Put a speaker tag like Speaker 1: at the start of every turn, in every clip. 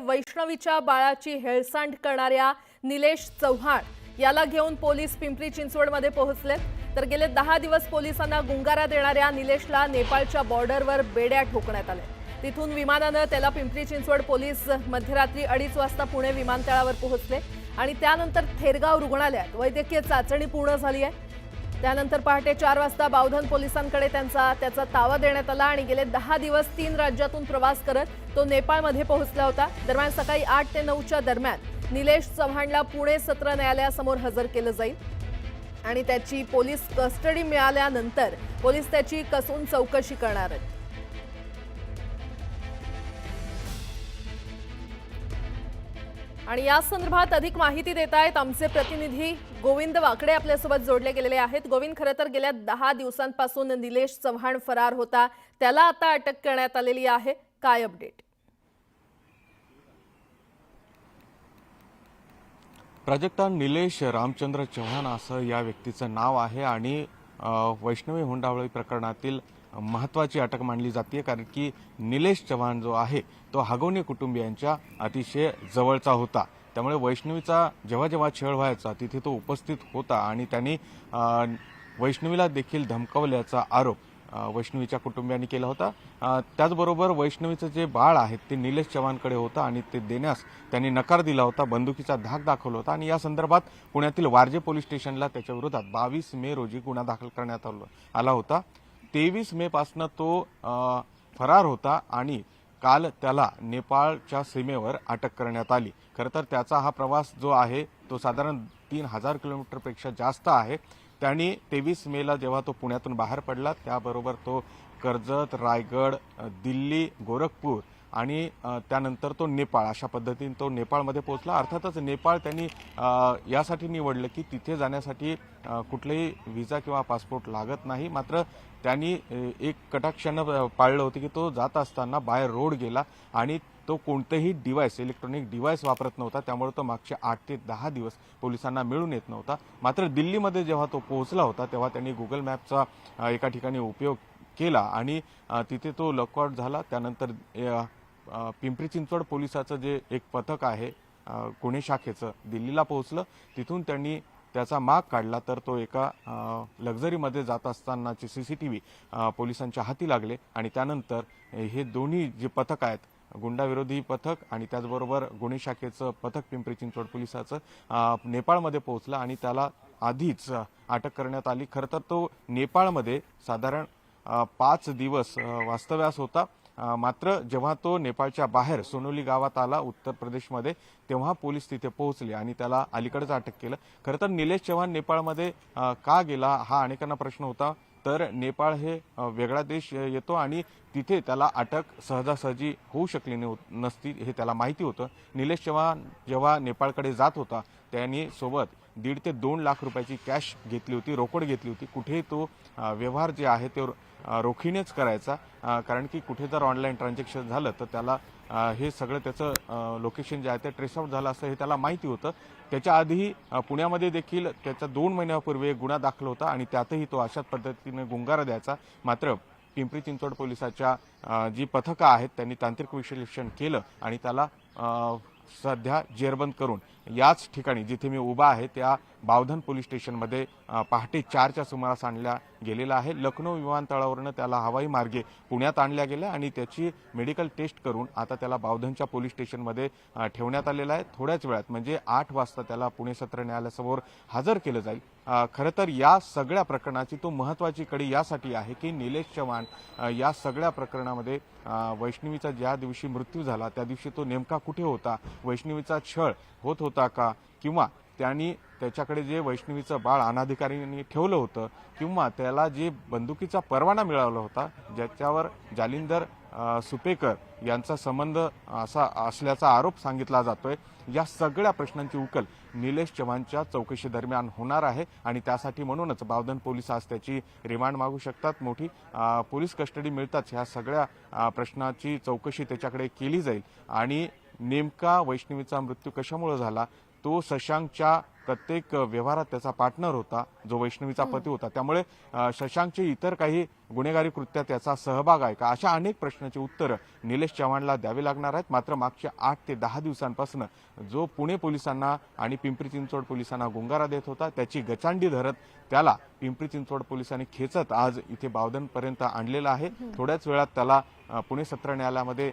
Speaker 1: वैष्णवीच्या बाळाची हेळसांड करणाऱ्या निलेश चव्हाण याला घेऊन पोलीस पिंपरी चिंचवडमध्ये पोहोचले। तर गेले 10 दिवस पोलिसांना गुंगारा देणाऱ्या निलेशला नेपाळच्या बॉर्डरवर बेड्या ठोकण्यात आल्या। तिथून विमानाने त्याला पिंपरी चिंचवड पोलीस मध्यरात्री 2:30 वाजता पुणे विमानतळावर पोहोचले आणि त्यानंतर थेरगाव रुग्णालयात वैद्यकीय चाचणी पूर्ण झाली आहे। त्यानंतर पहाटे 4 वाजता बावधन पोलिसांकडे त्याचा ताबा देण्यात आला आणि गेले 10 दिवस 3 राज्यातून प्रवास करत तो नेपाळमध्ये पोहोचला होता। दरम्यान सकाळी 8 ते 9च्या दरम्यान निलेश चव्हाणला पुणे सत्र न्यायालयासमोर हजर केलं जाईल आणि त्याची पोलीस कस्टडी मिळाल्यानंतर पोलीस त्याची कसून चौकशी करणार आहेत। आणि या संदर्भात अधिक माहिती देत आहेत आमचे प्रतिनिधी गोविंद वाकडे आपल्यासोबत जोडले गेलेले आहेत। गोविंद, खरं तर गेल्या 10 दिवसांपासून निलेश चव्हाण फरार होता, त्याला आता अटक करण्यात आलेली आहे, काय अपडेट?
Speaker 2: प्राजक्ता, निलेश रामचंद्र चव्हाण असं या व्यक्तीचं नाव आहे आणि वैष्णवी हुंडाबळी प्रकरणातील महत्त्वाची अटक मानली जाते, कारण की निलेश चव्हाण जो आहे तो हगवणे कुटुंबियांच्या अतिशय जवळचा होता। त्यामुळे वैष्णवीचा जेव्हा जेव्हा छळ व्हायचा तिथे तो उपस्थित होता आणि त्यांनी वैष्णवीला देखील धमकावल्याचा आरोप वैष्णवीच्या कुटुंबियांनी केला होता। त्याचबरोबर वैष्णवीचं जे बाळ आहे ते निलेश चव्हाणकडे होतं आणि ते देण्यास त्यांनी नकार दिला होता, बंदुकीचा धाक दाखवला होता आणि या संदर्भात पुण्यातील वारजे पोलीस स्टेशनला त्याच्या विरोधात 22 मे रोजी गुन्हा दाखल करण्यात आला होता। 23 मे पासून तो फरार होता आणि काल त्याला नेपाळच्या सीमेवर अटक करण्यात आली। खरं तर त्याचा हा प्रवास जो आहे तो साधारण 3000 किलोमीटरपेक्षा जास्त आहे। त्यांनी 23 मेला जेव्हा तो पुण्यातून बाहेर पडला त्याबरोबर तो कर्जत, रायगड, दिल्ली, गोरखपूर आणि त्यानंतर तो नेपाळ अशा पद्धतीने तो नेपाळमध्ये पोहोचला। अर्थातच नेपाळ त्यांनी यासाठी निवडलं की तिथे जाण्यासाठी कुठलेही व्हिसा किंवा पासपोर्ट लागत नाही, मात्र त्यांनी एक कटाक्षानं पाळलं होतं की तो जात असताना बाय रोड गेला आणि तो कोणतेही डिव्हाइस, इलेक्ट्रॉनिक डिव्हाइस वापरत नव्हता, त्यामुळे तो मागचे 8 ते 10 दिवस पोलिसांना मिळून येत नव्हता। मात्र दिल्लीमध्ये जेव्हा तो पोहोचला होता तेव्हा त्यांनी गुगल मॅपचा एका ठिकाणी उपयोग केला आणि तिथे तो लॉकआउट झाला। त्यानंतर पिंपरी चिंचवड पोलिसाचं जे एक पथक आहे पुणे शाखेचं दिल्लीला पोहोचलं, तिथून त्यांनी त्याचा माग काढला तर तो एका लक्झरीमध्ये जात असतानाचे सीसीटीव्ही पोलिसांच्या हाती लागले आणि त्यानंतर हे दोन्ही जे पथक आहेत, गुंडाविरोधी पथक आणि त्याचबरोबर गुन्हे शाखेचं पथक पिंपरी चिंचवड पोलिसाचं नेपाळमध्ये पोहोचलं आणि त्याला आधीच अटक करण्यात आली। खरं तर तो नेपाळमध्ये साधारण 5 दिवस वास्तव्यास होता, मात्र जेव्हा तो नेपाळच्या बाहेर सोनोली गावात आला उत्तर प्रदेशमध्ये तेव्हा पोलीस तिथे पोहोचले आणि त्याला अलीकडेच अटक केलं। खरं तर निलेश चव्हाण नेपाळमध्ये का गेला हा अनेकांना प्रश्न होता। तर नेपाळ हे वेगळा देश येतो आणि तिथे त्याला अटक सहजासहजी होऊ शकली नसती हे त्याला माहिती होतं। निलेश चव्हाण जेव्हा नेपाळकडे जात होता त्यांनी सोबत 1.5 ते 2 लाख रुपयाची कॅश घेतली होती, रोकड घेतली होती। कुठेही तो व्यवहार जे आहे ते रोखीनेच करायचा, कारण की कुठे जर ऑनलाईन ट्रान्झॅक्शन झालं तर त्याला हे सगळं त्याचं लोकेशन जे आहे ते ट्रेस आउट झालं असं हे त्याला माहिती होतं। त्याच्या आधीही पुण्यामध्ये देखील त्याचा 2 महिन्यापूर्वी एक गुन्हा दाखल होता आणि त्यातही तो अशाच पद्धतीने गुंगारा द्यायचा। मात्र पिंपरी चिंचवड पोलिसाच्या जी पथकं आहेत त्यांनी तांत्रिक विश्लेषण केलं आणि त्याला सध्या जेरबंद करून याच ठिकाणी जिथे मी उभा आहे त्या बावधन पोलीस स्टेशनमध्ये पहाटे 4च्या सुमारास आणल्या गेलेला आहे। लखनौ विमानतळावरून त्याला हवाई मार्गे पुण्यात आणल्या गेल्या आणि त्याची मेडिकल टेस्ट करून आता त्याला बावधनच्या पोलीस स्टेशनमध्ये ठेवण्यात आलेला आहे। थोड्याच वेळात म्हणजे 8 वाजता त्याला पुणे सत्र न्यायालयासमोर हजर केलं जाईल। खरं तर या सगळ्या प्रकरणाची तो महत्त्वाची कडी यासाठी आहे की निलेश चव्हाण या सगळ्या प्रकरणामध्ये वैष्णवीचा ज्या दिवशी मृत्यू झाला त्या दिवशी तो नेमका कुठे होता, वैष्णवीचा छळ होत होता का, किंवा त्यांनी त्याच्याकडे जे वैष्णवीचं बाळ अनाधिकाऱ्यांनी ठेवलं होतं किंवा त्याला जे बंदुकीचा परवाना मिळाला होता ज्याच्यावर जालिंदर सुपेकर यांचा संबंध असा असल्याचा आरोप सांगितला जातोय। या सगळ्या प्रश्नांची उकल निलेश चव्हाणच्या चौकशी दरम्यान होणार आहे आणि त्यासाठी म्हणूनच बावधन पोलीस आज त्याची रिमांड मागू शकतात। मोठी पोलीस कस्टडी मिळताच ह्या सगळ्या प्रश्नाची चौकशी त्याच्याकडे केली जाईल आणि नेमका वैष्णवीचा मृत्यू कशामुळे झाला तो शशांकच्या प्रत्येक व्यवहारात त्याचा पार्टनर होता जो वैष्णवीचा पती होता। त्यामुळे शशांकचे इतर काही गुन्हेगारी कृत्यात त्याचा सहभाग आहे का, अशा अनेक प्रश्नांची उत्तरं निलेश चव्हाणला द्यावी लागणार आहेत. मात्र मागच्या 8 ते 10 दिवसांपासून जो पुणे पोलिसांना आणि पिंपरी चिंचवड पोलिसांना गुंगारा देत होता त्याची गचांडी धरत त्याला पिंपरी चिंचवड पोलिसांनी खेचत आज इथे बावधनपर्यंत आणलेलं आहे. थोड्याच वेळात त्याला पुणे सत्र न्यायालयामध्ये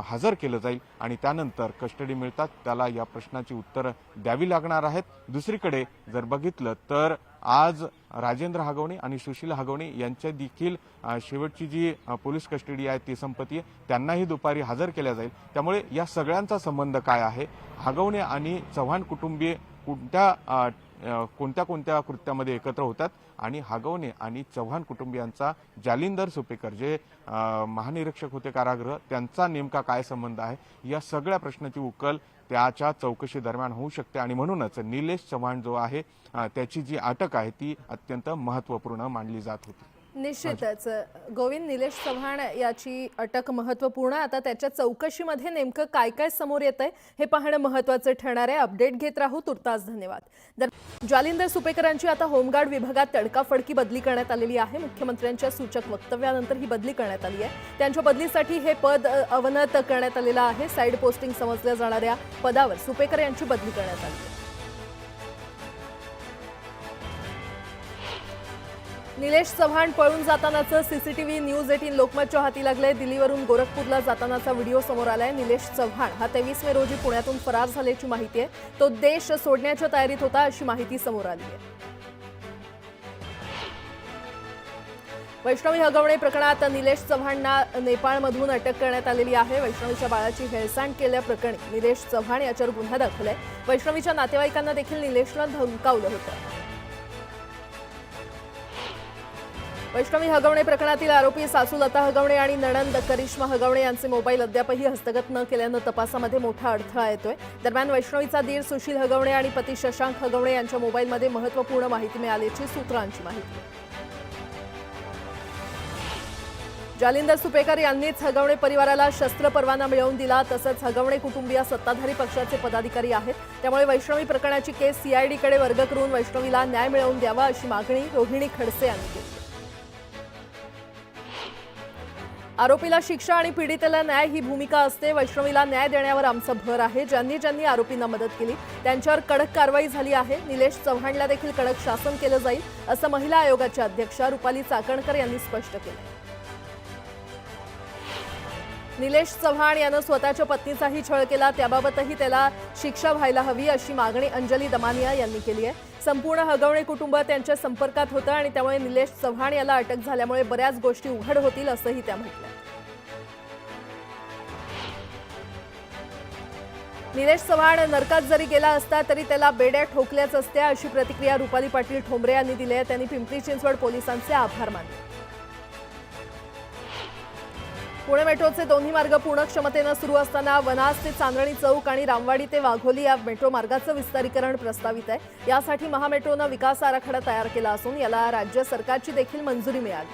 Speaker 2: हजर केलं जाईल आणि त्यानंतर कस्टडी मिळतात त्याला या प्रश्नाची उत्तरं द्यावी लागणार आहेत. दुसरीकडे जर बघितलं तर आज राजेंद्र हगवणे आणि सुशील हगवणे यांच्या देखील शेवटची जी पोलीस कस्टडी आहे ती संपत्ती आहे, त्यांनाही दुपारी हजर केल्या जाईल. त्यामुळे या सगळ्यांचा संबंध काय आहे, हगवणे आणि चव्हाण कुटुंबीय कोणत्या कोणत्या कृत्यामध्ये एकत्र होतात आणि हगवणे आणि चव्हाण कुटुंबियांचा जालिंदर सुपेकर जे महानिरीक्षक होते कारागृह त्यांचा नेमका काय संबंध आहे, या सगळ्या प्रश्नाची उकल त्याच्या चौकशी दरम्यान होऊ शकते. आणि म्हणूनच निलेश चव्हाण जो आहे त्याची जी अटक आहे ती अत्यंत महत्त्वपूर्ण मानली जात होती.
Speaker 1: निश्चितच गोविंद, निलेश चव्हाण याची अटक महत्त्वपूर्ण. आता त्याच्या चौकशीमध्ये नेमकं काय काय समोर येतंय हे पाहणं महत्त्वाचं ठरणार आहे. अपडेट घेत राहू. तुर्तास धन्यवाद. जालिंदर सुपेकरांची आता होमगार्ड विभागात तडकाफडकी बदली करण्यात आलेली आहे. मुख्यमंत्र्यांच्या सूचक वक्तव्यानंतर ही बदली करण्यात आली आहे. त्यांच्या बदलीसाठी हे पद अवनत करण्यात आलेलं आहे. साईड पोस्टिंग समजल्या जाणाऱ्या पदावर सुपेकर यांची बदली करण्यात आली आहे. निलेश चव्हाण पळून जातानाचं सीसीटीव्ही न्यूज 18 लोकमतच्या हाती लागलंय. दिल्लीवरून गोरखपूरला जातानाचा व्हिडिओ समोर आलाय. निलेश चव्हाण हा 23 मे रोजी पुण्यातून फरार झाल्याची माहिती आहे. तो देश सोडण्याच्या तयारीत होता अशी माहिती समोर आली आहे. वैष्णवी हगवणे प्रकरणात निलेश चव्हाणला नेपाळमधून अटक करण्यात आलेली आहे. वैष्णवीच्या बाळाची हेळसांड केल्याप्रकरणी निलेश चव्हाण याच्यावर गुन्हा दाखल आहे. वैष्णवीच्या नातेवाईकांना देखील निलेशला धमकावलं होतं. वैष्णवी हगवणे प्रकरणातील आरोपी सासू लता हगवणे आणि नणंद करिश्मा हगवणे यांचे मोबाईल अद्यापही हस्तगत न केल्यानं तपासामध्ये मोठा अडथळा येतोय. दरम्यान वैष्णवीचा दीर सुशील हगवणे आणि पती शशांक हगवणे यांच्या मोबाईलमध्ये महत्त्वपूर्ण माहिती मिळाल्याची सूत्रांची माहिती. जालिंदर सुपेकर यांनीच हगवणे परिवाराला शस्त्र परवाना मिळवून दिला. तसंच हगवणे कुटुंबीय सत्ताधारी पक्षाचे पदाधिकारी आहेत. त्यामुळे वैष्णवी प्रकरणाची केस सीआयडीकडे वर्ग करून वैष्णवीला न्याय मिळवून द्यावा अशी मागणी रोहिणी खडसे यांनी केली. आरोपीला शिक्षा आणि पीडितेला न्याय ही भूमिका असते. वैष्णवीला न्याय देण्यावर आमचा भर आहे. ज्यांनी आरोपींना मदत केली त्यांच्यावर कडक कारवाई झाली आहे. निलेश चव्हाणला देखील कडक शासन केलं जाईल असं महिला आयोगाच्या अध्यक्षा रुपाली चाकणकर यांनी स्पष्ट केलं. निलेश चव्हाण यानं स्वतःच्या पत्नीचाही छळ केला, त्याबाबतही त्याला शिक्षा व्हायला हवी अशी मागणी अंजली दमानिया यांनी केली आहे. संपूर्ण हगवणे कुटुंब त्यांच्या संपर्कात होतं आणि त्यामुळे निलेश चव्हाण याला अटक झाल्यामुळे बऱ्याच गोष्टी उघड होतील असंही त्या म्हटलं. निलेश चव्हाण नरकात जरी गेला असता तरी त्याला बेड्या ठोकल्याच असत्या अशी प्रतिक्रिया रुपाली पाटील ठोंबरे यांनी दिली आहे. त्यांनी पिंपरी चिंचवड पोलिसांचे आभार मानले. पुणे मेट्रोचे दोन्ही मार्ग पूर्ण क्षमतेनं सुरू असताना वनाज ते चांदणी चौक आणि रामवाडी ते वाघोली या मेट्रो मार्गाचं विस्तारीकरण प्रस्तावित आहे. यासाठी महामेट्रोनं विकास आराखडा तयार केला असून याला राज्य सरकारची देखील मंजुरी मिळाली.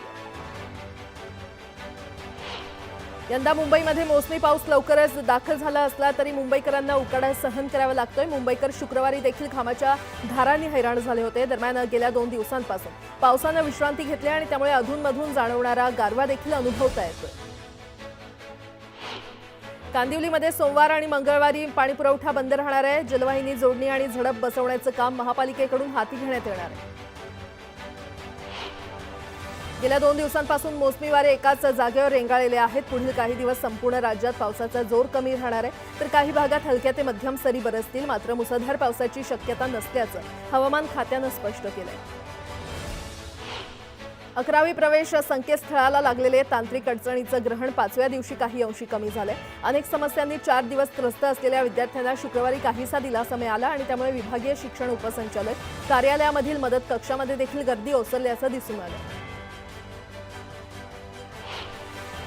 Speaker 1: यंदा मुंबईमध्ये मोसमी पाऊस लवकरच दाखल झाला असला तरी मुंबईकरांना उकाडा सहन करावा लागतोय. मुंबईकर शुक्रवारी देखील घामाच्या धारांनी हैराण झाले होते. दरम्यान गेल्या 2 दिवसांपासून पावसानं विश्रांती घेतली आणि त्यामुळे अधूनमधून जाणवणारा गारवा देखील अनुभवता येतोय. कांदिवलीमध्ये सोमवार आणि मंगळवारी पाणीपुरवठा बंद राहणार आहे. जलवाहिनी जोडणी आणि झडप बसवण्याचं काम महापालिकेकडून हाती घेण्यात येणार आहे. गेल्या 2 दिवसांपासून मोसमी वारे एकाच जागेवर रेंगाळलेले आहेत. पुढील काही दिवस संपूर्ण राज्यात पावसाचा जोर कमी राहणार आहे तर काही भागात हलक्या ते मध्यम सरी बरसतील. मात्र मुसळधार पावसाची शक्यता नसल्याचं हवामान खात्यानं स्पष्ट केलंय. 11वी प्रवेश संकेतस्थळाला लागलेले तांत्रिक अडचणीचं ग्रहण 5व्या दिवशी काही अंशी कमी झालंय. अनेक समस्यांनी 4 दिवस त्रस्त असलेल्या विद्यार्थ्यांना शुक्रवारी काहीसा दिलासा मिळाला आणि त्यामुळे विभागीय शिक्षण उपसंचालक कार्यालयामधील मदत कक्षामध्ये देखील गर्दी ओसरल्याचं दिसून आलं.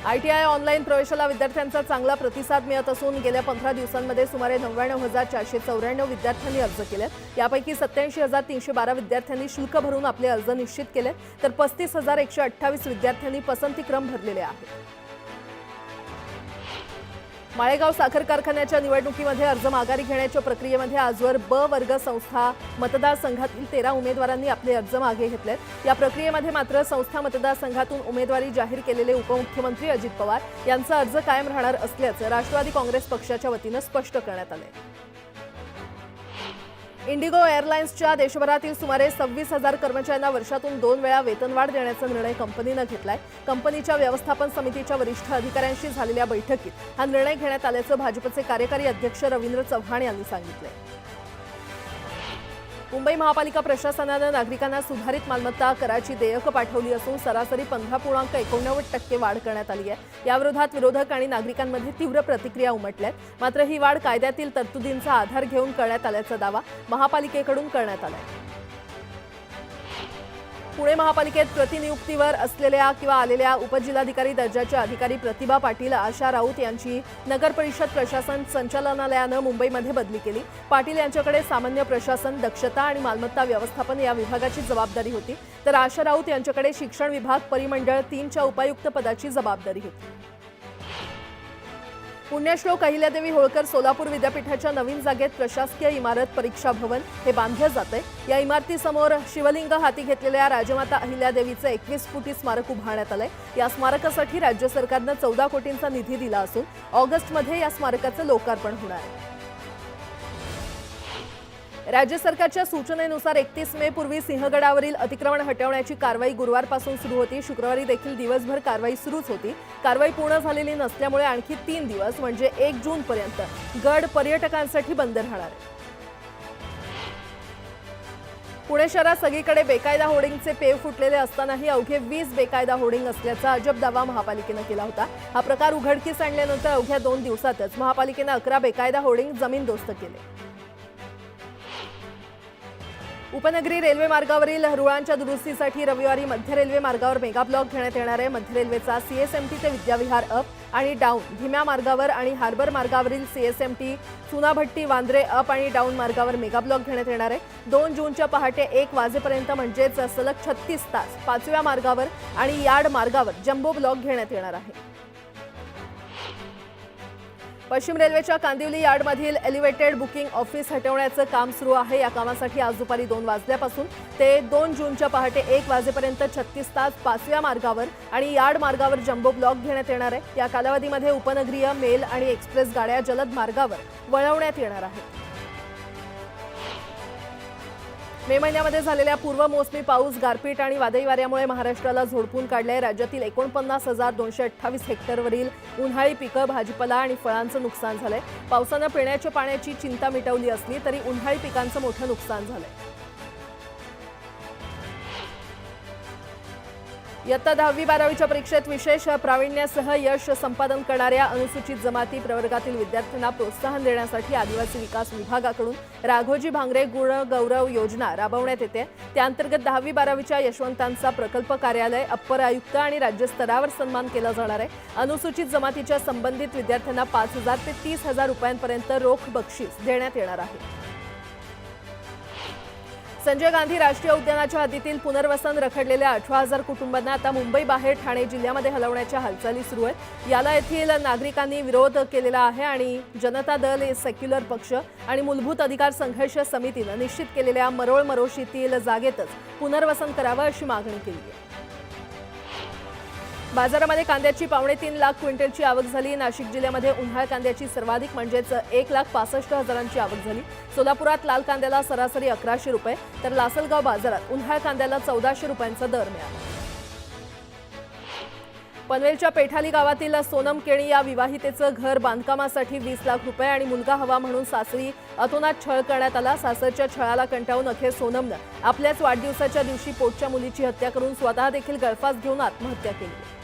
Speaker 1: ITI ऑनलाईन प्रवेशाला विद्यार्थ्यांचा चांगला प्रतिसाद मिळत असून गेल्या 15 दिवसांमध्ये सुमारे 99,494 विद्यार्थ्यांनी अर्ज केले. यापैकी 87,312 विद्यार्थ्यांनी शुल्क भरून आपले अर्ज निश्चित केले तर 35,128 विद्यार्थ्यांनी पसंतीक्रम भरलेले आहेत. माळेगाव साखर कारखान्याच्या निवडणुकीमध्ये अर्ज माघारी घेण्याच्या प्रक्रियेमध्ये आजवर ब वर्ग संस्था मतदारसंघातील 13 उमेदवारांनी आपले अर्ज मागे घेतलेत। या प्रक्रियेमध्ये मात्र संस्था मतदारसंघातून उमेदवारी जाहीर केलेले उपमुख्यमंत्री अजित पवार यांचा अर्ज कायम राहणार असल्याचं राष्ट्रवादी काँग्रेस पक्षाच्या वतीनं स्पष्ट करण्यात आलंय। इंडिगो एअरलाइन्सच्या देशभरातील सुमारे 26,000 कर्मचाऱ्यांना वर्षातून 2 वेळा वेतनवाढ देण्याचा निर्णय कंपनीनं घेतलाय। कंपनीच्या व्यवस्थापन समितीच्या वरिष्ठ अधिकाऱ्यांशी झालेल्या बैठकीत हा निर्णय घेण्यात आल्याचं भाजपचे कार्यकारी अध्यक्ष रवींद्र चव्हाण यांनी सांगितलं। मुंबई महापालिका प्रशासनानं नागरिकांना सुधारित मालमत्ता कराची देयकं पाठवली असून सरासरी 15.89% वाढ करण्यात आली आहे। याविरोधात विरोधक आणि नागरिकांमध्ये तीव्र प्रतिक्रिया उमटल्यात। मात्र ही वाढ कायद्यातील तरतुदींचा आधार घेऊन करण्यात आल्याचा दावा महापालिकेकडून करण्यात आलाय। पुणे महापालिकेत प्रतिनियुक्तीवर असलेल्या किंवा आलेल्या उपजिल्हाधिकारी दर्जाच्या अधिकारी प्रतिभा पाटील, आशा राऊत यांची नगर परिषद प्रशासन संचालनालयानं मुंबईमध्ये बदली केली। पाटील यांच्याकडे सामान्य प्रशासन, दक्षता आणि मालमत्ता व्यवस्थापन या विभागाची जबाबदारी होती, तर आशा राऊत यांच्याकडे शिक्षण विभाग परिमंडळ 3च्या उपायुक्त पदाची जबाबदारी होती। पुण्यश्लोक अहिल्यादेवी होळकर सोलापूर विद्यापीठाच्या नवीन जागेत प्रशासकीय इमारत परीक्षा भवन हे बांधलं जातंय। या इमारतीसमोर शिवलिंग हाती घेतलेल्या राजमाता अहिल्यादेवीचं 21 फुटी स्मारक उभारण्यात आलंय। या स्मारकासाठी राज्य सरकारनं 14 कोटींचा निधी दिला असून ऑगस्टमध्ये या स्मारकाचं लोकार्पण होणार आहे। राज्य सरकारच्या सूचनेनुसार 31 मे पूर्वी सिंहगडावरील अतिक्रमण हटवण्याची कारवाई गुरुवारपासून सुरू होती। शुक्रवारी देखील दिवसभर कारवाई सुरूच होती। कारवाई पूर्ण झालेली नसल्यामुळे आणखी 3 दिवस म्हणजे 1 जूनपर्यंत गड पर्यटकांसाठी बंद राहणार आहे। पुणे शहरात सगळीकडे बेकायदा होर्डिंगचे पेव फुटलेले असतानाही अवघे 20 बेकायदा होर्डिंग असल्याचा अजब दावा महापालिकेनं केला होता। हा प्रकार उघडकीस आणल्यानंतर अवघ्या 2 दिवसातच महापालिकेनं 11 बेकायदा होर्डिंग जमीनदोस्त केले। उपनगरी रेल्वे मार्गावरील रुळांच्या दुरुस्तीसाठी रविवारी मध्य रेल्वे मार्गावर मेगा ब्लॉक घेण्यात येणार आहे। मध्य रेल्वेचा सीएसएमटी ते विद्याविहार अप आणि डाऊन धीम्या मार्गावर आणि हार्बर मार्गावरील सीएसएमटी चुनाभट्टी वांद्रे अप आणि डाऊन मार्गावर मेगा ब्लॉक घेण्यात येणार आहे। 2 जूनच्या पहाटे 1 वाजेपर्यंत म्हणजेच सलग 36 तास 5व्या मार्गावर आणि यार्ड मार्गावर जम्बो ब्लॉक घेण्यात येणार आहे। पश्चिम रेल्वेच्या कांदिवली यार्डमधील एलिव्हेटेड बुकिंग ऑफिस हटवण्याचं काम सुरू आहे। या कामासाठी आज दुपारी 2 वाजल्यापासून ते 2 जूनच्या पहाटे 1 वाजेपर्यंत 36 तास 5व्या मार्गावर आणि यार्ड मार्गावर जम्बो ब्लॉक घेण्यात येणार आहे। या कालावधीमध्ये उपनगरीय, मेल आणि एक्सप्रेस गाड्या जलद मार्गावर वळवण्यात येणार आहेत। मे महिन्यामध्ये झालेल्या पूर्व मोसमी पाऊस, गारपीट आणि वादळी वाऱ्यामुळे महाराष्ट्राला झोडपून काढलंय। राज्यातील 49,228 हेक्टरवरील उन्हाळी पिकं, भाजीपाला आणि फळांचं नुकसान झालंय। पावसानं पिण्याच्या पाण्याची चिंता मिटवली असली तरी उन्हाळी पिकांचं मोठं नुकसान झालंय। इयत्ता 10वी-12वीच्या परीक्षेत विशेष प्रावीण्यासह यश संपादन करणाऱ्या अनुसूचित जमाती प्रवर्गातील विद्यार्थ्यांना प्रोत्साहन देण्यासाठी आदिवासी विकास विभागाकडून राघोजी भांगरे गुण गौरव योजना राबवण्यात येते। त्याअंतर्गत 10वी-12वीच्या यशवंतांचा प्रकल्प कार्यालय, अप्पर आयुक्त आणि राज्यस्तरावर सन्मान केला जाणार आहे। अनुसूचित जमातीच्या संबंधित विद्यार्थ्यांना 5,000 ते 30,000 रुपयांपर्यंत रोख बक्षीस देण्यात येणार आहे। संजय गांधी राष्ट्रीय उद्यानाच्या हद्दीतील पुनर्वसन रखडलेल्या 18,000 कुटुंबांना आता मुंबई बाहेर ठाणे जिल्ह्यामध्ये हलवण्याच्या हालचाली सुरू आहेत। याला येथील नागरिकांनी विरोध केलेला आहे आणि जनता दल, सेक्युलर पक्ष आणि मूलभूत अधिकार संघर्ष समितीनं निश्चित केलेल्या मरोळ मरोशीतील जागेतच पुनर्वसन करावं अशी मागणी केली आहे। बाजारामध्ये कांद्याची 3.25 लाख क्विंटलची आवक झाली। नाशिक जिल्ह्यामध्ये उन्हाळ कांद्याची सर्वाधिक म्हणजेच 1,65,000ची आवक झाली। सोलापुरात लाल कांद्याला सरासरी 1100 रुपये तर लासलगाव बाजारात उन्हाळ कांद्याला 1400 रुपयांचा दर मिळाला। पनवेलच्या पेठाली गावातील सोनम केणी या विवाहितेचं घर बांधकामासाठी 20 लाख रुपये आणि मुलगा हवा म्हणून सासरी अतोनात छळ करण्यात आला। सासरच्या छळाला कंटाळून अखेर सोनमनं आपल्याच वाढदिवसाच्या दिवशी पोटच्या मुलीची हत्या करून स्वतः देखील गळफास घेऊन आत्महत्या केली।